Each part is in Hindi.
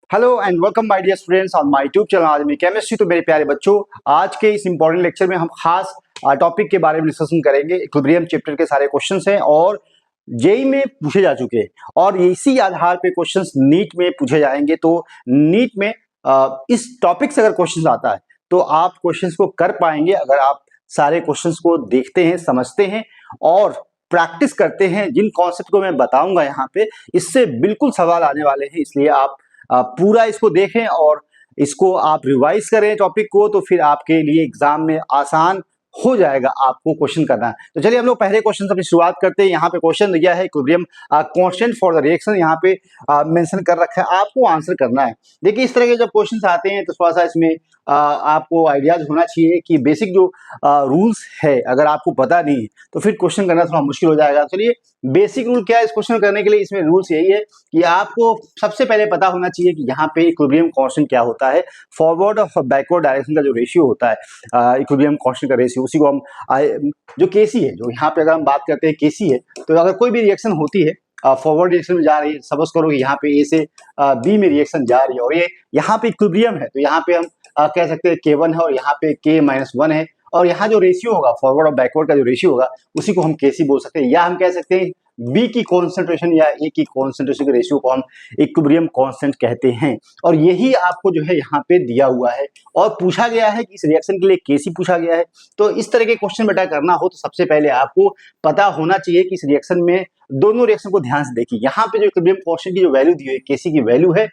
Hello and welcome my dear students on my YouTube channel आज में केमिस्ट्री। तो मेरे प्यारे बच्चों, आज के इस इंपॉर्टेंट लेक्चर में हम खास टॉपिक के बारे में डिस्कशन करेंगे। इक्विलिब्रियम चैप्टर के सारे क्वेश्चंस हैं और जेई में पूछे जा चुके हैं और इसी आधार पे क्वेश्चंस नीट में पूछे जाएंगे। तो नीट में इस टॉपिक से अगर क्वेश्चंस आता है तो आप क्वेश्चंस को कर पाएंगे अगर आप सारे क्वेश्चंस को देखते हैं, समझते हैं और प्रैक्टिस करते हैं। जिन कॉन्सेप्ट को मैं बताऊंगा यहाँ पे, इससे बिल्कुल सवाल आने वाले हैं, इसलिए आप पूरा इसको देखें और इसको आप रिवाइज करें टॉपिक को, तो फिर आपके लिए एग्जाम में आसान हो जाएगा आपको क्वेश्चन करना है। तो चलिए हम लोग पहले क्वेश्चन से अपनी शुरुआत करते हैं। यहाँ पे क्वेश्चन दिया है equilibrium constant for the reaction, यहाँ पे मेंशन कर रखा है, आपको आंसर करना है। देखिए इस तरह के जब क्वेश्चंस आते हैं तो थोड़ा सा इसमें आपको आइडियाज होना चाहिए कि बेसिक जो रूल्स है अगर आपको पता नहीं है तो फिर क्वेश्चन करना थोड़ा मुश्किल हो जाएगा। चलिए बेसिक रूल क्या है इस क्वेश्चन करने के लिए, इसमें रूल्स यही है कि आपको सबसे पहले पता होना चाहिए कि यहाँ पे इक्विलिब्रियम कांस्टेंट क्या होता है। फॉरवर्ड और बैकवर्ड डायरेक्शन का जो रेशियो होता है इक्विलिब्रियम कांस्टेंट का रेशियो, उसी को हम जो केसी है, जो यहाँ पे अगर हम बात करते हैं केसी है, तो अगर कोई भी रिएक्शन होती है फॉरवर्ड डायरेक्शन में जा रही है, सपोज करो कि यहाँ पे ए से बी में रिएक्शन जा रही है और ये यहाँ पे इक्विलिब्रियम है, तो यहाँ पे हम कह सकते हैं K1 है और यहाँ पे K-1 है और यहाँ जो रेशियो होगा फॉरवर्ड और बैकवर्ड का जो रेशियो होगा उसी को हम केसी बोल सकते हैं, या हम कह सकते हैं बी की कॉन्सेंट्रेशन या ए की कॉन्सेंट्रेशन के रेशियो को हम इक्विलिब्रियम कांस्टेंट कहते हैं। और यही आपको जो है यहाँ पे दिया हुआ है और पूछा गया है कि इस रिएक्शन के लिए केसी पूछा गया है। तो इस तरह के क्वेश्चन बेटा करना हो तो सबसे पहले आपको पता होना चाहिए कि इस रिएक्शन में दोनों रिएक्शन को ध्यान से देखिए। यहाँ पे जो इक्विलिब्रियम कांस्टेंट की जो वैल्यू दी है, केसी की वैल्यू है,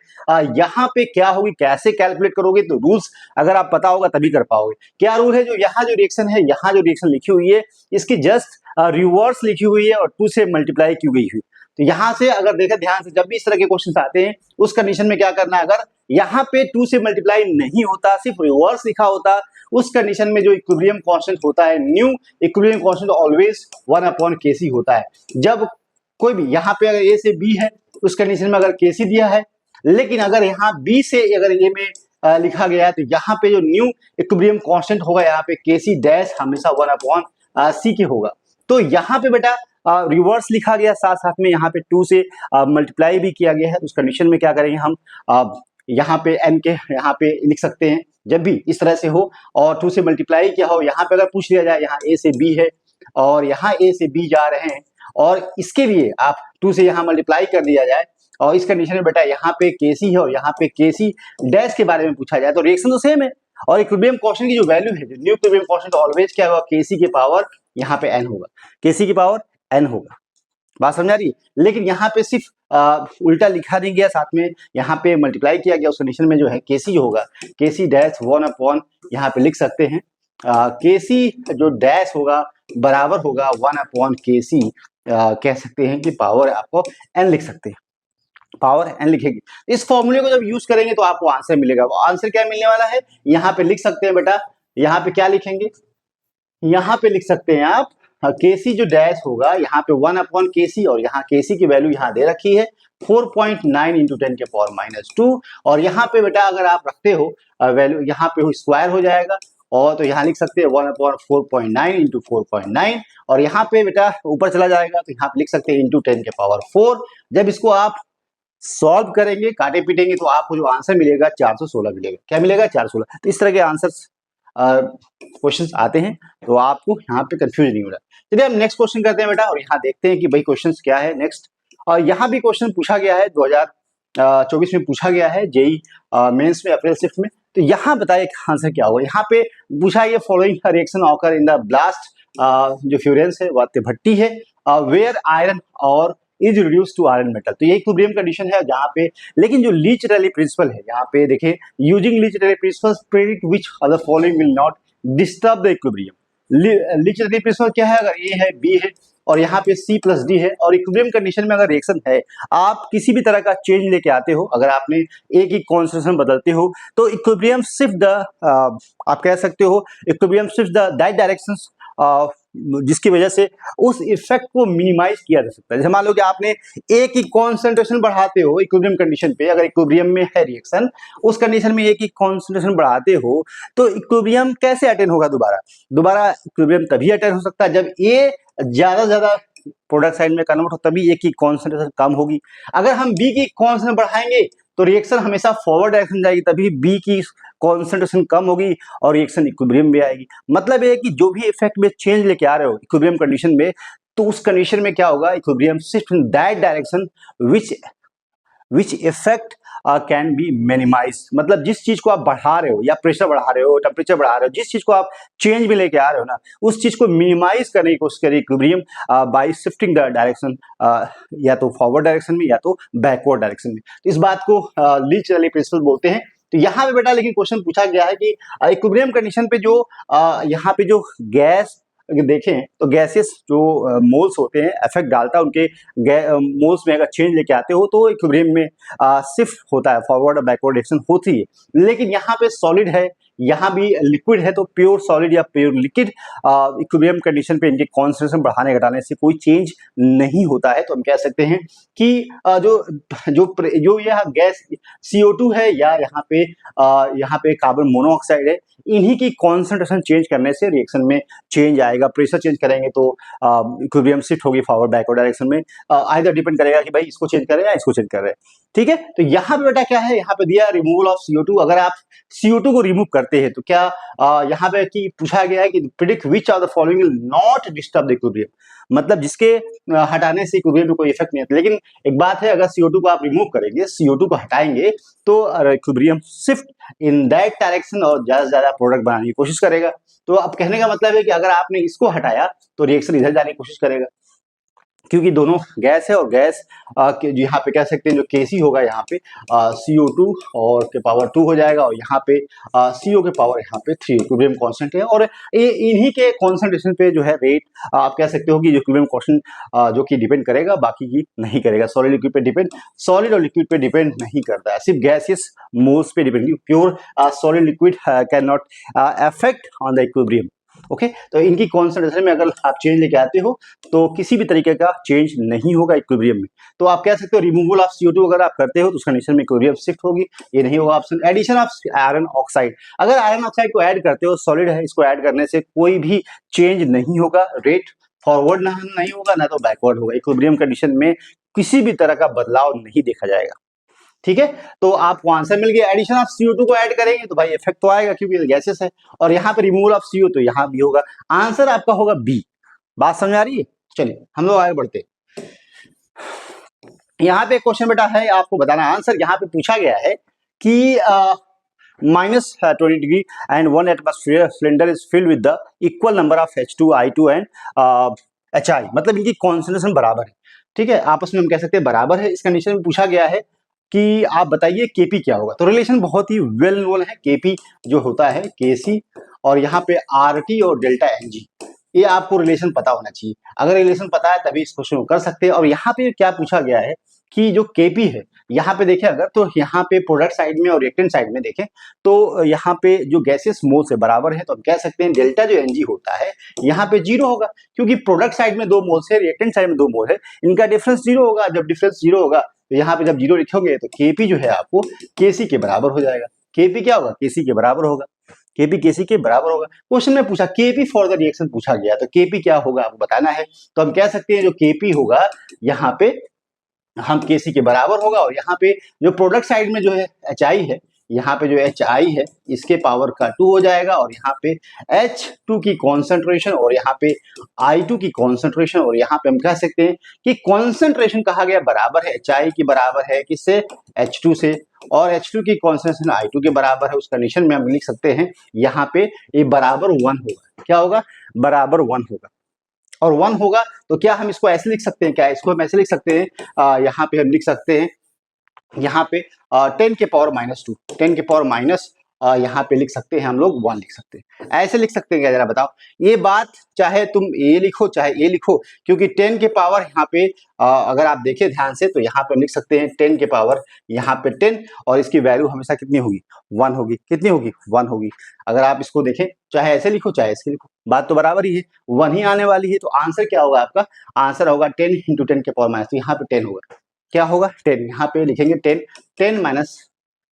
यहाँ पे क्या होगी, कैसे कैलकुलेट करोगे, तो रूल्स अगर आप पता होगा तभी कर पाओगे। क्या रूल है, जो यहाँ जो रिएक्शन है, यहाँ जो रिएक्शन लिखी हुई है इसकी जस्ट रिवर्स लिखी हुई है और 2 से मल्टीप्लाई की गई हुई। तो यहाँ से अगर देखा ध्यान से, जब भी इस तरह के क्वेश्चन आते हैं उस कंडीशन में क्या करना है, अगर यहाँ पे 2 से मल्टीप्लाई नहीं होता, सिर्फ रिवर्स लिखा होता, उस कंडीशन में जो इक्विलिब्रियम कांस्टेंट होता है, new equilibrium constant always 1/Kc होता है। जब कोई भी यहाँ पे अगर ए से बी है उस कंडीशन में अगर केसी दिया है, लेकिन अगर यहाँ बी से अगर ए में लिखा गया है तो यहाँ पे जो न्यू इक्विलिब्रियम कांस्टेंट होगा यहाँ पे केसी डैश हमेशा 1/C के होगा। तो यहाँ पे बेटा रिवर्स लिखा गया, साथ साथ में यहाँ पे 2 से मल्टीप्लाई भी किया गया है, तो उस कंडीशन में क्या करेंगे हम, यहाँ पे n के यहाँ पे लिख सकते हैं जब भी इस तरह से हो और 2 से मल्टीप्लाई किया हो। यहाँ पे अगर पूछ लिया जाए यहाँ ए से बी है और यहाँ ए से बी जा रहे हैं और इसके लिए आप 2 से यहाँ मल्टीप्लाई कर दिया जाए और इस कंडीशन में बेटा यहाँ पे केसी है और यहाँ पे केसी डैश के बारे में पूछा जाए तो रिएक्शन तो सेम है। और इक्विलिब्रियम कांस्टेंट की जो वैल्यू है, जो न्यू इक्विलिब्रियम कांस्टेंट ऑलवेज क्या होगा, केसी की पावर यहाँ पे n होगा, केसी की पावर n होगा। बात समझ आ रही है? लेकिन यहाँ पे सिर्फ उल्टा लिखा नहीं गया, साथ में यहाँ पे मल्टीप्लाई किया गया, उस कंडीशन में जो है केसी जो होगा, केसी डैश 1/, यहाँ पे लिख सकते हैं केसी जो डैश होगा बराबर होगा 1/Kc, कह सकते हैं कि पावर आपको n लिख सकते हैं, पावर n लिखेगी। इस फॉर्मूले को जब यूज करेंगे तो आपको आंसर मिलेगा। वो आंसर क्या मिलने वाला है, यहाँ पे लिख सकते हैं बेटा, यहाँ पे क्या लिखेंगे, यहाँ पे लिख सकते हैं आप केसी जो डैश होगा यहाँ पे 1/Kc और यहाँ केसी की वैल्यू यहाँ दे रखी है 4.9 × 10⁻²। और यहाँ पे बेटा अगर आप रखते हो वैल्यू यहाँ पे स्क्वायर हो जाएगा और तो यहाँ लिख सकते हैं 1/4.9 × 4.9 और यहाँ पे बेटा ऊपर चला जाएगा तो यहाँ पे लिख सकते हैं × 10⁻⁴। जब इसको आप सॉल्व करेंगे, काटे पीटेंगे, तो आपको जो आंसर मिलेगा 416 मिलेगा। क्या मिलेगा, 416। तो इस तरह के आंसर्स क्वेश्चंस आते हैं तो आपको यहाँ पे कंफ्यूज नहीं हो रहा। चलिए हम नेक्स्ट क्वेश्चन करते हैं बेटा और यहाँ देखते हैं कि भाई क्वेश्चंस क्या है नेक्स्ट। और यहाँ भी क्वेश्चन पूछा गया है 2024 में पूछा गया है जेई मेंस में अप्रैल शिफ्ट में। तो यहाँ बताइए आंसर क्या होगा। यहाँ पे पूछा है following reaction occur in the blast, जो फ्यूरेंस है वो भट्टी है, where iron ore is reduce to iron metal. तो ये इक्विलिब्रियम कंडीशन है जहाँ पे, लेकिन जो लीच रैली प्रिंसिपल है यहाँ पे देखिए, यूजिंग लीच रैली principle predict which other following will not disturb the equilibrium. Le रैली प्रिंसिपल क्या है, अगर ए है बी है और यहाँ पे C+D है और इक्विलिब्रियम कंडीशन में अगर रिएक्शन है, आप किसी भी तरह का चेंज लेके आते हो, अगर आपने ए की कॉन्सेंट्रेशन बदलते हो तो इक्विलिब्रियम सिर्फ द आप कह सकते हो इक्विलिब्रियम सिर्फ द दैट डायरेक्शंस जिसकी वजह से उस इफेक्ट को मिनिमाइज किया जा सकता है। जैसे मान लो कि आपने ए की कॉन्सेंट्रेशन बढ़ाते हो इक्विलिब्रियम कंडीशन पे, अगर इक्विलिब्रियम में है रिएक्शन, उस कंडीशन में ए की कॉन्सेंट्रेशन बढ़ाते हो तो इक्विलिब्रियम कैसे अटेन होगा, दोबारा इक्विलिब्रियम तभी अटेन हो सकता है जब ए ज्यादा से ज्यादा प्रोडक्ट साइड में कन्वर्ट हो, तभी ए की कॉन्सेंट्रेशन कम होगी। अगर हम बी की कॉन्सेंट्रेशन बढ़ाएंगे तो रिएक्शन हमेशा फॉरवर्ड डायरेक्शन जाएगी, तभी बी की कॉन्सेंट्रेशन कम होगी और रिएक्शन इक्विलिब्रियम में आएगी। मतलब ये है कि जो भी इफेक्ट में चेंज लेके आ रहे हो इक्विलिब्रियम कंडीशन में, तो उस कंडीशन में क्या होगा, equilibrium shift in that direction which effect can be minimise. मतलब जिस चीज को आप बढ़ा रहे हो या प्रेशर बढ़ा रहे हो, टेम्परेचर बढ़ा रहे हो, जिस चीज को आप चेंज में लेके आ रहे हो ना, उस चीज को मिनिमाइज करने की कोशिश करिए equilibrium bye shifting the direction, या तो फॉरवर्ड डायरेक्शन में या तो बैकवर्ड डायरेक्शन में। तो इस बात को लीच रैली प्रिंसिपल बोलते हैं। तो यहाँ पे बेटा लेकिन क्वेश्चन पूछा गया है कि इक्विलिब्रियम कंडीशन पे जो यहाँ पे जो गैस अगर देखें तो गैसेस जो मोल्स होते हैं इफेक्ट डालता है उनके मोल्स में, अगर चेंज लेके आते हो तो इक्विलिब्रियम में शिफ्ट होता है, फॉरवर्ड और बैकवर्ड डायरेक्शन होती है। लेकिन यहाँ पे सॉलिड है, यहाँ भी लिक्विड है, तो प्योर सॉलिड या प्योर लिक्विड इक्विलिब्रियम कंडीशन पे इनके कॉन्सेंट्रेशन बढ़ाने घटाने से कोई चेंज नहीं होता है। तो हम कह सकते हैं कि जो जो जो यह गैस CO2 है या यहाँ पे कार्बन मोनोऑक्साइड है, इन्हीं की कॉन्सेंट्रेशन चेंज करने से रिएक्शन में चेंज आएगा। प्रेशर चेंज करेंगे तो इक्विलिब्रियम शिफ्ट होगी फॉरवर्ड बैकवर्ड डायरेक्शन में। आइदर डिपेंड करेगा कि भाई इसको चेंज कर रहे हैं या इसको चेंज कर रहे हैं। ठीक है, तो यहाँ पे बेटा क्या है, यहाँ पे दिया रिमूवल ऑफ CO2। अगर आप CO2 को रिमूव करते हैं तो क्या यहाँ पे कि पूछा गया है कि predict which of the following will not disturb the equilibrium. मतलब जिसके हटाने से इक्विलिब्रियम में कोई इफेक्ट नहीं आता। लेकिन एक बात है, अगर CO2 को आप रिमूव करेंगे, CO2 को हटाएंगे तो equilibrium shift in that direction और ज्यादा से ज्यादा प्रोडक्ट बनाने की कोशिश करेगा। तो अब कहने का मतलब है कि अगर आपने इसको हटाया तो रिएक्शन इधर जाने की कोशिश करेगा, क्योंकि दोनों गैस है और गैस यहाँ पे कह सकते हैं जो Kc होगा यहाँ पे CO2 और के पावर 2 हो जाएगा और यहाँ पे CO के पावर यहाँ पे 3 इक्विलिब्रियम कांस्टेंट है। और ये इन्हीं के कॉन्सेंट्रेशन पे जो है रेट आप कह सकते हो कि जो इक्विलिब्रियम कांस्टेंट जो कि डिपेंड करेगा, बाकी की नहीं करेगा। सॉलिड लिक्विड पे डिपेंड, सॉलिड और लिक्विड पे डिपेंड नहीं करता है, सिर्फ गैसियस मोल्स पे depend. Pure solid liquid can not affect on the equilibrium. Okay, तो इनकी कॉन्सेंट्रेशन में अगर आप चेंज लेके आते हो तो किसी भी तरीके का चेंज नहीं होगा इक्विलिब्रियम में। तो आप कह सकते हो रिमूवल ऑफ CO2 अगर आप करते हो तो उस कंडीशन में इक्विलिब्रियम शिफ्ट होगी, ये नहीं होगा option. Addition of iron oxide, अगर आयरन ऑक्साइड को ऐड करते हो, सॉलिड है, इसको ऐड करने से कोई भी चेंज नहीं होगा, रेट फॉरवर्ड नहीं होगा ना तो बैकवर्ड होगा। इक्विलिब्रियम कंडीशन में किसी भी तरह का बदलाव नहीं देखा जाएगा। ठीक है, तो आपको आंसर मिल गया। एडिशन ऑफ CO2 को ऐड करेंगे तो भाई इफेक्ट तो आएगा क्योंकि गैसेस है, और यहाँ पे रिमूवल ऑफ CO तो यहाँ भी होगा। आंसर आपका होगा बी। बात समझ आ रही है? चलिए हम लोग आगे बढ़ते हैं। यहाँ पे क्वेश्चन बेटा है, आपको बताना आंसर। यहाँ पे पूछा गया है कि -20 degree and 1 atmosphere cylinder is filled with the equal number of H2, I2 and HI। मतलब इनकी कॉन्सेंट्रेशन बराबर है। ठीक है, आपस में हम कह सकते हैं बराबर है। इस कंडीशन में पूछा गया है कि आप बताइए Kp क्या होगा। तो रिलेशन बहुत ही वेल नोन है, Kp जो होता है Kc और यहाँ पे RT और डेल्टा Ng, ये आपको रिलेशन पता होना चाहिए। अगर रिलेशन पता है तभी इस क्वेश्चन को कर सकते हैं। और यहाँ पे क्या पूछा गया है कि जो Kp है, यहाँ पे देखें अगर, तो यहाँ पे प्रोडक्ट साइड में और रिएक्टेंट साइड में देखें तो यहाँ पे जो गैसेस मोल से बराबर है, तो हम कह सकते हैं डेल्टा जो Ng होता है यहाँ पे 0 होगा, क्योंकि प्रोडक्ट साइड में 2 मोल्स है, रिएक्टेंट साइड में 2 मोल है, इनका डिफरेंस 0 होगा। जब डिफरेंस 0 होगा तो यहाँ पे जब 0 लिखोगे तो Kp जो है आपको Kc के बराबर हो जाएगा। Kp क्या होगा? Kc के बराबर होगा। Kp Kc के बराबर होगा। क्वेश्चन में पूछा Kp फॉर द रिएक्शन पूछा गया, तो Kp क्या होगा आपको बताना है। तो हम कह सकते हैं जो Kp होगा यहाँ पे हम Kc के बराबर होगा, और यहाँ पे जो प्रोडक्ट साइड में जो है HI है, यहाँ पे जो HI है इसके पावर का 2 हो जाएगा, और यहाँ पे H2 की कॉन्सेंट्रेशन और यहाँ पे I2 की कॉन्सेंट्रेशन, और यहाँ पे हम कह सकते हैं कि कॉन्सेंट्रेशन कहा गया बराबर है HI की बराबर है किससे? H2 से, और H2 की कॉन्सेंट्रेशन I2 के बराबर है। उस कंडीशन में हम लिख सकते हैं यहाँ पे ये बराबर 1 होगा। क्या होगा? बराबर 1 होगा। और 1 होगा तो क्या हम इसको ऐसे लिख सकते हैं? क्या इसको हम ऐसे लिख सकते हैं? यहाँ पे हम लिख सकते हैं, यहाँ पे 10 के पावर -2, 10 के पावर माइनस यहाँ पे लिख सकते हैं हम लोग 1 लिख सकते हैं। ऐसे लिख सकते हैं क्या, जरा बताओ। ये बात चाहे तुम ए लिखो चाहे ए लिखो, क्योंकि 10 के पावर यहाँ पे अगर आप देखें ध्यान से तो यहाँ पे हम लिख सकते हैं 10 के पावर यहाँ पे 10, और इसकी वैल्यू हमेशा कितनी होगी? 1 होगी। कितनी होगी? 1 होगी। अगर आप इसको देखें, चाहे ऐसे लिखो चाहे ऐसे लिखो, बात तो बराबर ही है, 1 ही आने वाली है। तो आंसर क्या होगा आपका? आंसर होगा 10 × 10 के पावर माइनस, तो यहाँ पे 10 होगा। क्या होगा? 10। यहाँ पे लिखेंगे 10 माइनस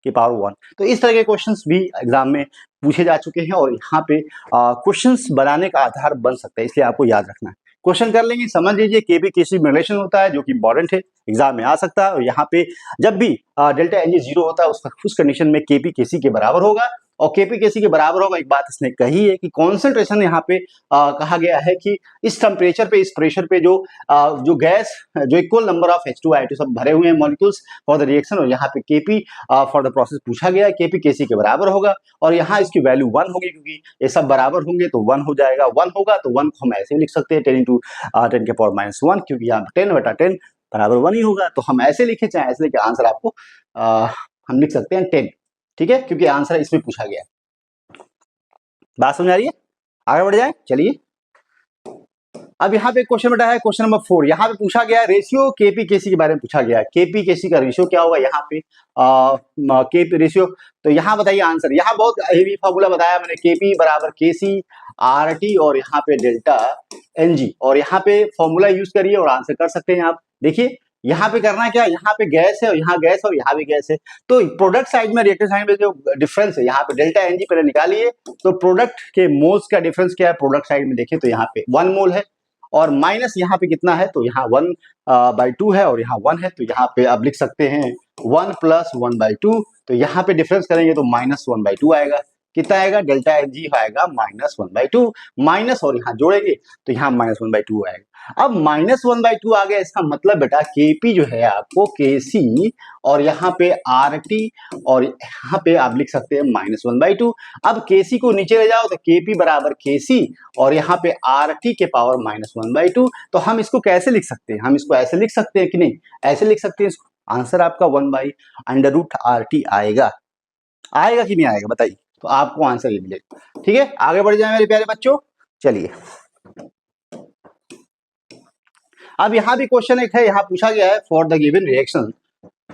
की पावर 1। तो इस तरह के क्वेश्चंस भी एग्जाम में पूछे जा चुके हैं, और यहाँ पे क्वेश्चंस बनाने का आधार बन सकता है, इसलिए आपको याद रखना है। क्वेश्चन कर लेंगे, समझ लीजिए केपी केसी में रिलेशन होता है जो कि इंपॉर्टेंट है, एग्जाम में आ सकता है। और यहाँ पे जब भी डेल्टा एनजी जीरो होता है उस कंडीशन में केपी केसी के बराबर होगा। और केपी केसी के बराबर होगा, एक बात इसने कही है कि कॉन्सेंट्रेशन यहाँ पे कहा गया है कि इस टेम्परेचर पे, इस प्रेशर पे जो गैस, जो इक्वल नंबर ऑफ H2 सब भरे हुए हैं मॉलिक्यूल्स फॉर द रिएक्शन, और यहाँ पे केपी फॉर द प्रोसेस पूछा गया है, केपी केसी के बराबर होगा। और यहाँ इसकी वैल्यू 1 होगी, क्योंकि ये सब बराबर होंगे तो 1 हो जाएगा। 1 होगा तो 1 को हम ऐसे भी लिख सकते हैं 10 × 10 के पावर -1, क्योंकि यहाँ 10/10 बराबर 1 ही होगा। तो हम ऐसे लिखे चाहे ऐसे लिखे, आंसर आपको हम लिख सकते हैं 10, ठीक है, क्योंकि आंसर इसमें पूछा गया है। बात समझ आ रही है? आगे बढ़ जाए, चलिए। अब यहाँ पे क्वेश्चन बेटा है क्वेश्चन नंबर 4। यहाँ पे पूछा गया रेशियो केपी केसी के बारे में पूछा गया है। केपी केसी का रेशियो क्या होगा यहाँ पे, केपी रेशियो। तो यहाँ बताइए आंसर। यहाँ बहुत हेवी फॉर्मूला बताया मैंने, केपी बराबर केसी आरटी और यहाँ पे डेल्टा एनजी, और यहाँ पे फॉर्मूला यूज करिए और आंसर कर सकते हैं आप। देखिए यहाँ पे करना क्या, यहाँ पे गैस है और यहाँ गैस और यहाँ भी गैस है, तो प्रोडक्ट साइड में, रिएक्टर साइड में जो डिफरेंस है यहाँ पे डेल्टा एनजी पहले निकालिए। तो प्रोडक्ट के मोल्स का डिफरेंस क्या है, प्रोडक्ट साइड में देखें तो यहाँ पे 1 मोल है, और माइनस यहाँ पे कितना है, तो यहाँ 1/2 है और यहाँ 1 है, तो यहाँ पे आप लिख सकते हैं 1 + 1/2। तो यहाँ पे डिफरेंस करेंगे तो -1/2 आएगा। कितना आएगा, डेल्टा एनजी आएगा -1/2, माइनस और यहाँ जोड़ेंगे तो यहाँ -1/2 आएगा। अब -1/2 आ गया, इसका मतलब बेटा केपी जो है आपको केसी और यहाँ पे आरटी और यहाँ पे आप लिख सकते हैं -1/2। अब केसी को नीचे ले जाओ तो केपी बराबर केसी और यहाँ पे आरटी के पावर -1/2। तो हम इसको कैसे लिख सकते हैं, हम इसको ऐसे लिख सकते हैं कि नहीं, ऐसे लिख सकते हैं इसको। आंसर आपका 1/√RT आएगा। आएगा कि नहीं आएगा बताइए, तो आपको आंसर ये मिलेगा। ठीक है, आगे बढ़ जाए मेरे प्यारे बच्चों, चलिए। अब यहाँ भी क्वेश्चन एक है, यहाँ पूछा गया है फॉर द गिवन रिएक्शन,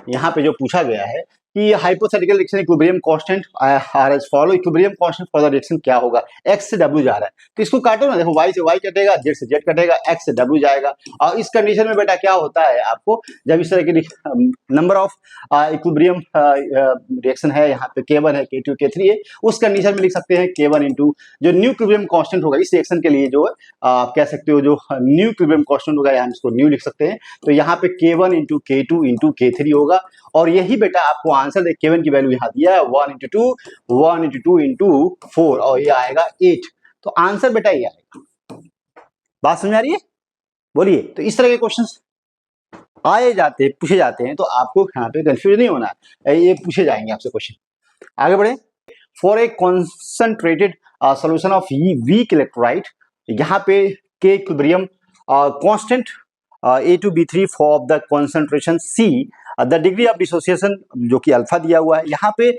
यहाँ पे जो पूछा गया है कि hypothetical reaction equilibrium constant are as follow. Equilibrium constant for the reaction क्या होगा, x से w जा रहा है, तो इसको काटो ना, देखो y से y कटेगा, z से z कटेगा, x से w जाएगा। और इस कंडीशन में बेटा क्या होता है आपको, जब इस तरह की नंबर ऑफ इक्विलिब्रियम रिएक्शन है, यहाँ पे K1 है, K2 K3 है, उस कंडीशन में लिख सकते हैं K1 इंटू जो न्यू इक्विलिब्रियम कांस्टेंट होगा इस रिएक्शन के लिए, जो आप कह सकते हो जो न्यू इक्विलिब्रियम कांस्टेंट होगा, हम इसको न्यू लिख सकते हैं। तो यहाँ पे K1 into K2 into K3 होगा, और यही बेटा आपको आंसर दे, K1 की वैल्यू यहाँ दिया है 1 × 2, 1 × 2 × 4, और ये आएगा 8। तो आंसर बेटा ये आएगा। बात समझ आ रही है, बोलिए। तो इस तरह के क्वेश्चंस आए जाते हैं, पूछे जाते हैं, तो आपको यहाँ पे कंफ्यूज नहीं होना है, ये पूछे जाएंगे आपसे क्वेश्चन। आगे बढ़े। For a concentrated solution of weak electrolyte, यहाँ पे के equilibrium constant A2B3 for the concentration C, the degree of dissociation जो कि अल्फा दिया हुआ है। यहाँ पे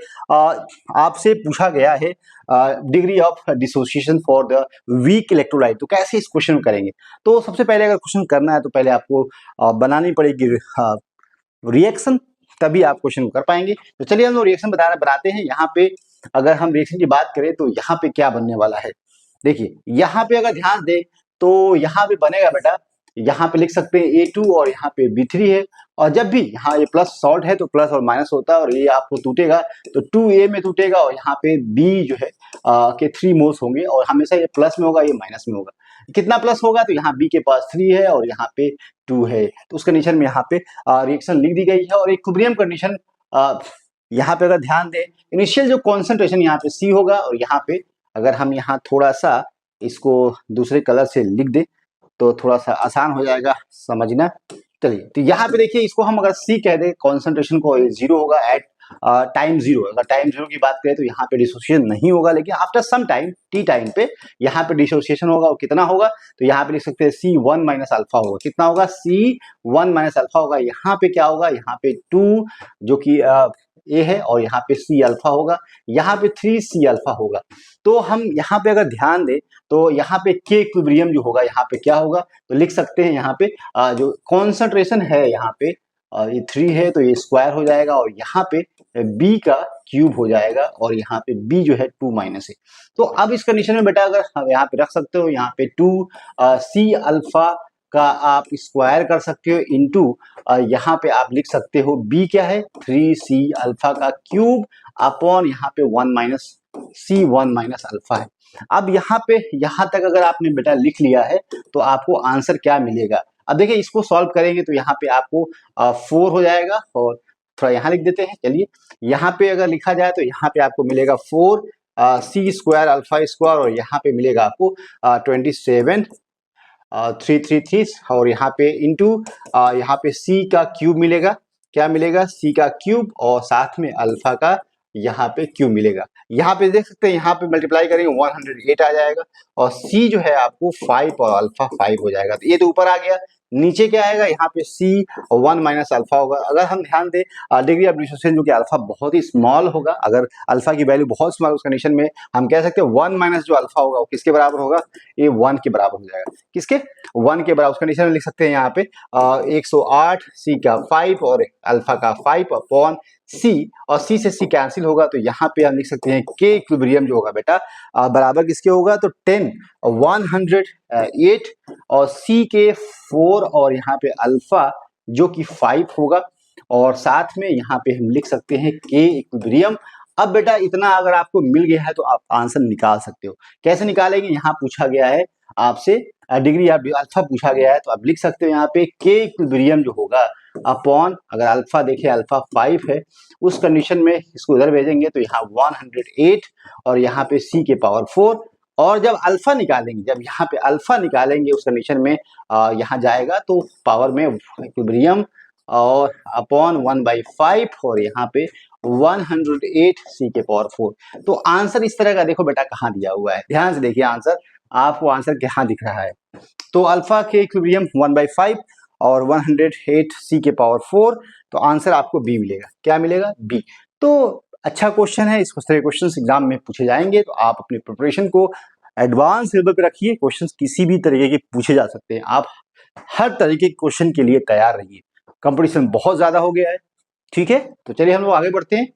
आपसे पूछा गया है degree of dissociation for the weak electrolyte, तो कैसे इस क्वेश्चन में करेंगे। तो सबसे पहले अगर क्वेश्चन करना है तो पहले आपको बनानी पड़ेगी रिएक्शन, तभी आप क्वेश्चन कर पाएंगे। तो चलिए हम लोग रिएक्शन बनाते हैं। यहाँ पे अगर हम रिएक्शन की बात करें तो यहाँ पे क्या बनने वाला है, देखिए यहाँ पे अगर ध्यान दें तो यहाँ पे बनेगा बेटा, यहाँ पे लिख सकते हैं A2 और यहाँ पे B3 है, और जब भी यहाँ ये प्लस सॉल्ट है तो प्लस और माइनस होता है, और ये आपको टूटेगा तो 2A में टूटेगा, और यहाँ पे B जो है के 3 मोल्स होंगे, और हमेशा ये प्लस में होगा, ये माइनस में होगा। कितना प्लस होगा, तो यहाँ B के पास 3 है और यहाँ पे 2 है, तो उस कंडीशन में यहाँ पे रिएक्शन लिख दी गई है। और इक्विलिब्रियम कंडीशन यहाँ पे अगर ध्यान दें, इनिशियल जो कॉन्सेंट्रेशन यहाँ पे C होगा, और यहाँ पे अगर हम यहाँ थोड़ा सा इसको दूसरे कलर से लिख दें तो थोड़ा सा आसान हो जाएगा समझना। चलिए, तो यहाँ पे देखिए, इसको हम अगर C कह दें, कॉन्सेंट्रेशन को 0 होगा एट टाइम 0। अगर टाइम 0 की बात करें तो यहाँ पे डिसोसिएशन नहीं होगा, लेकिन after some time T time पे यहाँ पे डिसोसिएशन होगा। और कितना होगा, तो यहाँ पे लिख सकते हैं C1 - अल्फा होगा। कितना होगा, C1 - अल्फा होगा। यहाँ पे क्या होगा, यहाँ पे 2 जो कि A है, और यहाँ पे C अल्फा होगा, यहाँ पे 3C अल्फा होगा। तो हम यहाँ पे अगर ध्यान दें तो यहाँ पे K इक्विलिब्रियम जो होगा, यहाँ पे क्या होगा, तो लिख सकते हैं यहाँ पे जो कॉन्सेंट्रेशन है यहाँ पे ये 3 है, तो ये स्क्वायर हो जाएगा, और यहाँ पे B का क्यूब हो जाएगा, और यहाँ पे B जो है 2 माइनस है। तो अब इस कंडीशन में बेटा अगर हम यहाँ पे रख सकते हो, यहाँ पे 2C अल्फा का आप स्क्वायर कर सकते हो इंटू यहाँ पे आप लिख सकते हो B क्या है, 3C अल्फा का क्यूब अपॉन यहाँ पे 1 - C1 - अल्फा है। अब यहाँ तक अगर आपने बेटा लिख लिया है तो आपको आंसर क्या मिलेगा। अब देखिए इसको सॉल्व करेंगे तो यहाँ पे आपको 4 हो जाएगा, और थोड़ा यहाँ लिख देते हैं। चलिए यहाँ पे अगर लिखा जाए तो यहाँ पे आपको मिलेगा 4 सी स्क्वायर अल्फा स्क्वायर, और यहाँ पे मिलेगा आपको 27 333, और यहाँ पे इंटू यहाँ पे सी का क्यूब मिलेगा। क्या मिलेगा? सी का क्यूब, और साथ में अल्फा का यहाँ पे क्यूब मिलेगा। यहाँ पे देख सकते हैं, यहाँ पे मल्टीप्लाई करेंगे 108 आ जाएगा, और सी जो है आपको 5 और अल्फा 5 हो जाएगा। तो ये तो ऊपर आ गया। नीचे क्या आएगा? यहाँ पे सी 1 माइनस अल्फा होगा। अगर हम ध्यान दें डिग्री ऑफ डिसोसिएशन जो कि अल्फा बहुत ही स्मॉल होगा, अगर अल्फा की वैल्यू बहुत स्मॉल उस कंडीशन में हम कह सकते हैं 1 माइनस जो अल्फा होगा वो किसके बराबर होगा? ये 1 के बराबर हो जाएगा। किसके? 1 के बराबर। उस कंडीशन में लिख सकते हैं यहाँ पे 108 सी का 5 और अल्फा का 5 अपॉन सी, और सी से सी कैंसिल होगा तो यहाँ पे हम लिख सकते हैं के इक्विलिब्रियम जो होगा बेटा बराबर किसके होगा? तो 10 108 और सी के 4 और यहाँ पे अल्फा जो कि 5 होगा, और साथ में यहाँ पे हम लिख सकते हैं के इक्विलिब्रियम। अब बेटा इतना अगर आपको मिल गया है तो आप आंसर निकाल सकते हो। कैसे निकालेंगे? यहाँ पूछा गया है आपसे डिग्री ऑफ अल्फा पूछा गया है, तो आप लिख सकते हो यहाँ पे के इक्विलिब्रियम जो होगा अपॉन, अगर अल्फा देखें अल्फा 5 है, उस कंडीशन में इसको इधर भेजेंगे तो यहाँ 108 और यहाँ पे सी के पावर 4, और जब अल्फा निकालेंगे, जब यहाँ पे अल्फा निकालेंगे उस कंडीशन में यहाँ जाएगा तो पावर में इक्विलिब्रियम और अपॉन 1/5 और यहाँ पे 108 सी के पावर 4। तो आंसर इस तरह का देखो बेटा कहाँ दिया हुआ है, ध्यान से देखिए आंसर, आपको आंसर कहाँ दिख रहा है। तो अल्फा के इक्विलिब्रियम 1/5 और 108 सी के पावर 4, तो आंसर आपको बी मिलेगा। क्या मिलेगा? बी। तो अच्छा क्वेश्चन है, इस तरह क्वेश्चन एग्जाम में पूछे जाएंगे, तो आप अपनी प्रिपरेशन को एडवांस लेवल पे रखिए। क्वेश्चन किसी भी तरीके के पूछे जा सकते हैं, आप हर तरीके के क्वेश्चन के लिए तैयार रहिए। कंपटीशन बहुत ज्यादा हो गया है। ठीक है, तो चलिए हम लोग आगे बढ़ते हैं।